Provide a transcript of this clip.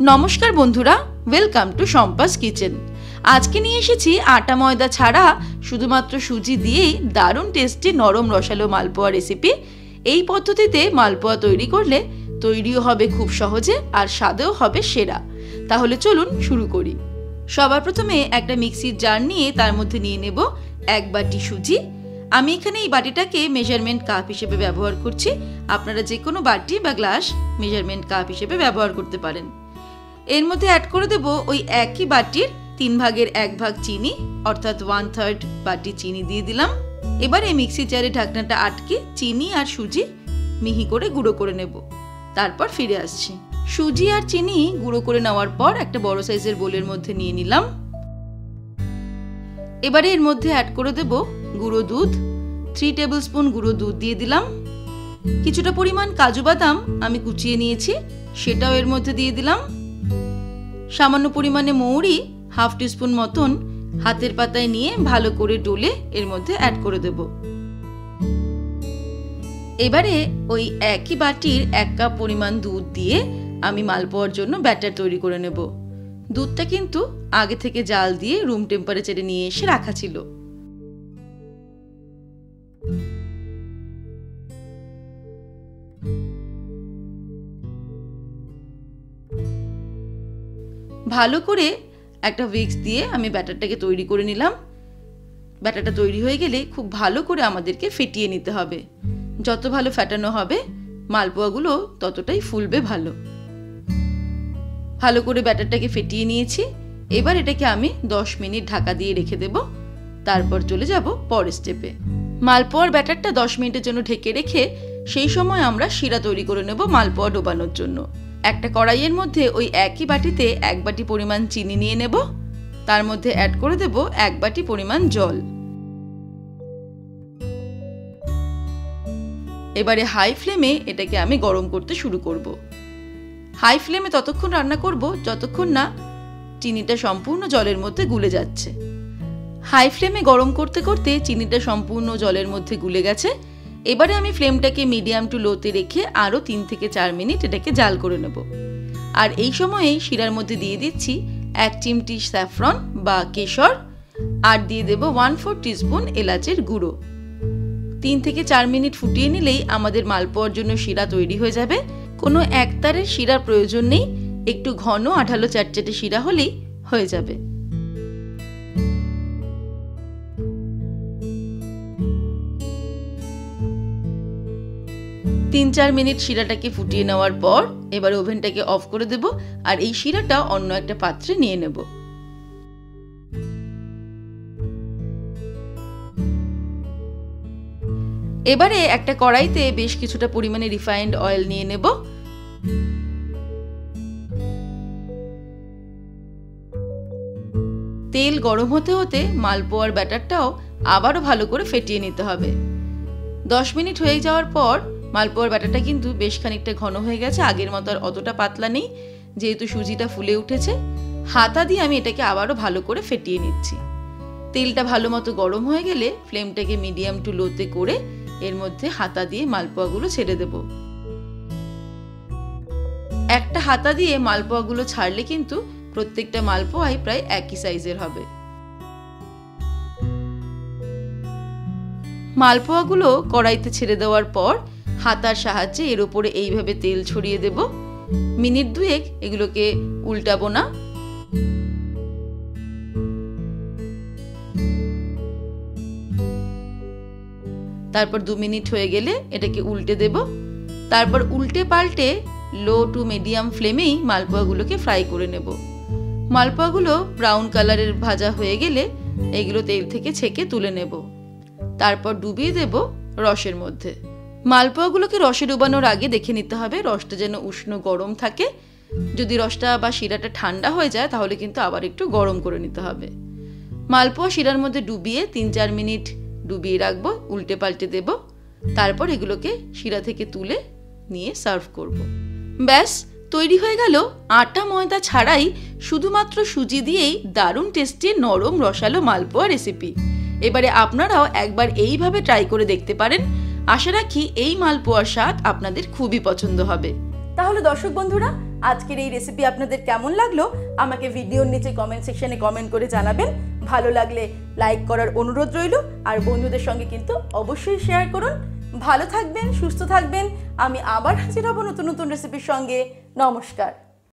নমস্কার বন্ধুরা, welcome to Shampa's kitchen. আজকে নিয়ে এসেছি আটা ময়দা ছাড়া শুধুমাত্র সুজি দিয়েই দারুণ টেস্টি নরম রসালো মালপোয়া রেসিপি। এই পদ্ধতিতে মালপোয়া তৈরি করলে তৈরিও হবে খুব সহজে আর স্বাদেও হবে সেরা। তাহলে চলুন শুরু করি। সবার প্রথমে একটা মিক্সির জার নিয়ে তার মধ্যে নিয়ে নেব 1 বাটি সুজি। আমি এখানে এই বাটিটাকে মেজারমেন্ট কাপ হিসেবে ব্যবহার করছি। আপনারা যে কোনো বাটি বা গ্লাস মেজারমেন্ট কাপ হিসেবে ব্যবহার করতে পারেন। এর মধ্যে অ্যাড করে দেব ওই একই বাটির 3 ভাগের 1 ভাগ চিনি, অর্থাৎ 1/3 বাটি চিনি দিয়ে দিলাম। এবার এই মিক্সি জারে ঢাকনাটা আটকে চিনি আর সুজি মিহি করে গুঁড়ো করে নেব। তারপর ফিরে আসছি। সুজি আর চিনি গুঁড়ো করে নেওয়ার পর একটা বড় সাইজের বোলের মধ্যে নিয়ে নিলাম। এবারে এর মধ্যে অ্যাড করে দেব গুঁড়ো দুধ। 3 টেবিল স্পুন গুঁড়ো দুধ দিয়ে দিলাম। কিছুটা পরিমাণ কাজু বাদাম আমি কুচিয়ে নিয়েছি, সেটাও এর মধ্যে দিয়ে দিলাম। সামান্য পরিমাণে মৌরি 1/2 টিস্পুন মতন হাতের পাতায় নিয়ে ভালো করে ডলে এর মধ্যে অ্যাড করে দেব। এবারে ওই একই বাটির 1 কাপ পরিমাণ দুধ দিয়ে আমি মালপোয়ার জন্য ব্যাটার তৈরি করে নেব। দুধটা কিন্তু আগে থেকে জাল দিয়ে রুম টেম্পারেচারে নিয়ে এসে রাখা ছিল। ভালো করে একটা উইক্স দিয়ে আমি ব্যাটারটাকে তৈরি করে নিলাম। ব্যাটারটা তৈরি হয়ে গেলে খুব ভালো করে আমাদেরকে ফেটিয়ে নিতে হবে। যত ভালো ফেটানো হবে মালপোয়াগুলো ততটাই ফুলবে ভালো। ভালো করে ব্যাটারটাকে ফেটিয়ে নিয়েছি। এবার এটাকে আমি 10 মিনিট ঢাকা দিয়ে রেখে দেব। তারপর চলে যাব পরের স্টেপে। মালপোয়ার ব্যাটারটা 10 মিনিটের জন্য ঢেকে রেখে সেই সময় আমরা শিরা তৈরি করে নেব মালপোয়া ডোবানোর জন্য। একটা কড়াইয়ের মধ্যে ওই একই বাটিতে 1 বাটি পরিমাণ চিনি নিয়ে নেব। তার মধ্যে অ্যাড করে দেব 1 বাটি পরিমাণ জল। এবারে হাই ফ্লেমে এটাকে আমি গরম করতে শুরু করব। হাই ফ্লেমে ততক্ষণ রান্না করব যতক্ষণ না চিনিটা সম্পূর্ণ জলের মধ্যে গুলে যাচ্ছে। হাই ফ্লেমে গরম করতে করতে চিনিটা সম্পূর্ণ জলের মধ্যে গুলে গেছে। এবারে আমি ফ্লেমটাকে মিডিয়াম টু লোতে রেখে আরও 3 থেকে 4 মিনিট এটাকে জাল করে নেব। আর এই সময়েই শিরার মধ্যে দিয়ে দিচ্ছি 1 চিমটি স্যাফরন বা কেশর, আর দিয়ে দেব 1/4 টিস্পুন এলাচের গুঁড়ো। 3 থেকে 4 মিনিট ফুটিয়ে নিলেই আমাদের মালপোয়ার জন্য শিরা তৈরি হয়ে যাবে। কোনো একতারের শিরার প্রয়োজন নেই, একটু ঘন আঠালো চ্যাটচ্যাটে শিরা হলেই হয়ে যাবে। তিন 4 মিনিট শিরাটাকে ফুটিয়ে নেওয়ার পর এবার ওভেনটাকে অফ করে দেব আর এই শিরাটা অন্য একটা পাত্রে নিয়ে নেব। এবারে একটা কড়াইতে বেশ কিছুটা পরিমাণে রিফাইন্ড অয়েল নিয়ে নেব। তেল গরম হতে হতে মালপোয়ার ব্যাটারটাও আবারও ভালো করে ফেটিয়ে নিতে হবে। 10 মিনিট হয়ে যাওয়ার পর মালপোয়ার ব্যাটারটা কিন্তু বেশ খানিকটা ঘন হয়ে গেছে, আগের মতো আর অতটা পাতলা নেই, যেহেতু সুজিটা ফুলে উঠেছে। হাতা দিয়ে আমি এটাকে আবারও ভালো করে ফেটিয়ে নিচ্ছি। তেলটা ভালো মতো গরম হয়ে গেলে ফ্লেমটাকে মিডিয়াম টু লোতে করে এর মধ্যে হাতা দিয়ে মালপোয়াগুলো ছেড়ে দেব। একটা হাতা দিয়ে মালপোয়াগুলো ছাড়লে কিন্তু প্রত্যেকটা মালপোয়াই প্রায় একই সাইজের হবে। মালপোয়াগুলো কড়াইতে ছেড়ে দেওয়ার পর হাতার সাহায্যে এর উপরে এইভাবে তেল ছড়িয়ে দেব। মিনিট 2 এগুলোকে উল্টাবো না। তারপর 2 মিনিট হয়ে গেলে এটাকে উল্টে দেব। তারপর উল্টে পাল্টে লো টু মিডিয়াম ফ্লেমেই মালপোয়াগুলোকে ফ্রাই করে নেব। মালপোয়াগুলো ব্রাউন কালারের ভাজা হয়ে গেলে এগুলো তেল থেকে ছেঁকে তুলে নেব। তারপর ডুবিয়ে দেব রসের মধ্যে। মালপোয়াগুলোকে রসে ডুবানোর আগে দেখে নিতে হবে রসটা যেন উষ্ণ গরম থাকে। যদি রসটা বা শিরাটা ঠান্ডা হয়ে যায় তাহলে কিন্তু আবার একটু গরম করে নিতে হবে। মালপোয়া শিরার মধ্যে ডুবিয়ে 3-4 মিনিট ডুবিয়ে রাখবো, উল্টে পাল্টে দেব। তারপর এগুলোকে শিরা থেকে তুলে নিয়ে সার্ভ করব। ব্যাস তৈরি হয়ে গেল আটা ময়দা ছাড়াই শুধুমাত্র সুজি দিয়েই দারুণ টেস্টি নরম রসালো মালপোয়া রেসিপি। এবারে আপনারাও একবার এইভাবে ট্রাই করে দেখতে পারেন। আশা রাখি এই মালপোয়ার স্বাদ আপনাদের খুবই পছন্দ হবে। তাহলে দর্শক বন্ধুরা, আজকের এই রেসিপি আপনাদের কেমন লাগলো আমাকে ভিডিওর নিচে কমেন্ট সেকশনে কমেন্ট করে জানাবেন। ভালো লাগলে লাইক করার অনুরোধ রইল, আর বন্ধুদের সঙ্গে কিন্তু অবশ্যই শেয়ার করুন। ভালো থাকবেন, সুস্থ থাকবেন। আমি আবার হাজির হব নতুন নতুন রেসিপির সঙ্গে। নমস্কার।